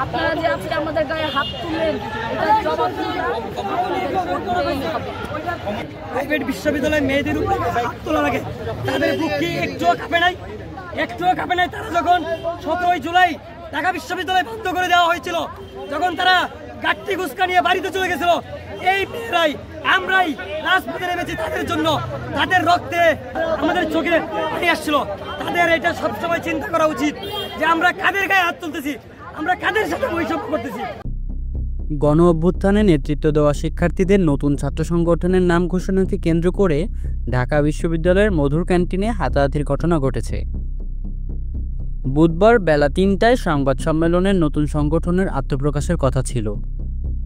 আপনারা যে আজকে আমাদের গায়ে হাত তুললেন এটার জবাব প্রাইভেট বিশ্ববিদ্যালয়ের মেয়েদের উপরে হাত তোলা লাগে, তাদের বুক কি একটুও কাঁপে নাই? একটুও কাঁপে নাই? তারা যখন 17 জুলাই ঢাকা বিশ্ববিদ্যালয় বন্ধ করে দেওয়া হয়েছিল, যখন তারা গাট্টি গুস্কা নিয়ে বাড়িতে চলে গেছিল, এই মেয়েরাই আমরাই রাজপথে নেমেছি তাদের জন্য। তাদের রক্তে আমাদের চোখে পানি আসছিল। তাদের এটা সবসময় চিন্তা করা উচিত যে আমরা কাদের গায়ে হাত তুলতেছি, আমরা কাদের সাথে বৈষম্য করতেছি। গণ অভ্যুত্থানে নেতৃত্ব দেওয়া শিক্ষার্থীদের নতুন ছাত্র সংগঠনের নাম ঘোষণাকে কেন্দ্র করে ঢাকা বিশ্ববিদ্যালয়ের মধুর ক্যান্টিনে হাতাহাতির ঘটনা ঘটেছে। বুধবার বেলা ৩টায় সংবাদ সম্মেলনের নতুন সংগঠনের আত্মপ্রকাশের কথা ছিল,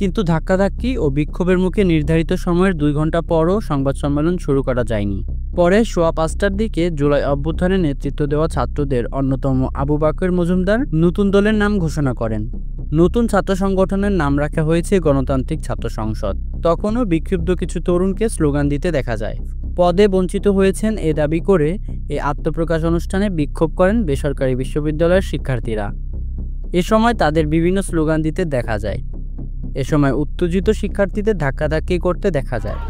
কিন্তু ধাক্কাধাক্কি ও বিক্ষোভের মুখে নির্ধারিত সময়ের ২ ঘন্টা পরও সংবাদ সম্মেলন শুরু করা যায়নি। পরে সোয়া ৫টার দিকে জুলাই অভ্যুত্থানে নেতৃত্ব দেওয়া ছাত্রদের অন্যতম আবু বাকর মজুমদার নতুন দলের নাম ঘোষণা করেন। নতুন ছাত্র সংগঠনের নাম রাখা হয়েছে গণতান্ত্রিক ছাত্র সংসদ। তখনও বিক্ষুব্ধ কিছু তরুণকে স্লোগান দিতে দেখা যায়। পদে বঞ্চিত হয়েছেন এ দাবি করে এই আত্মপ্রকাশ অনুষ্ঠানে বিক্ষোভ করেন বেসরকারি বিশ্ববিদ্যালয়ের শিক্ষার্থীরা। এ সময় তাদের বিভিন্ন স্লোগান দিতে দেখা যায়। এ সময় উত্তেজিত শিক্ষার্থীদের ধাক্কাধাক্কি করতে দেখা যায়।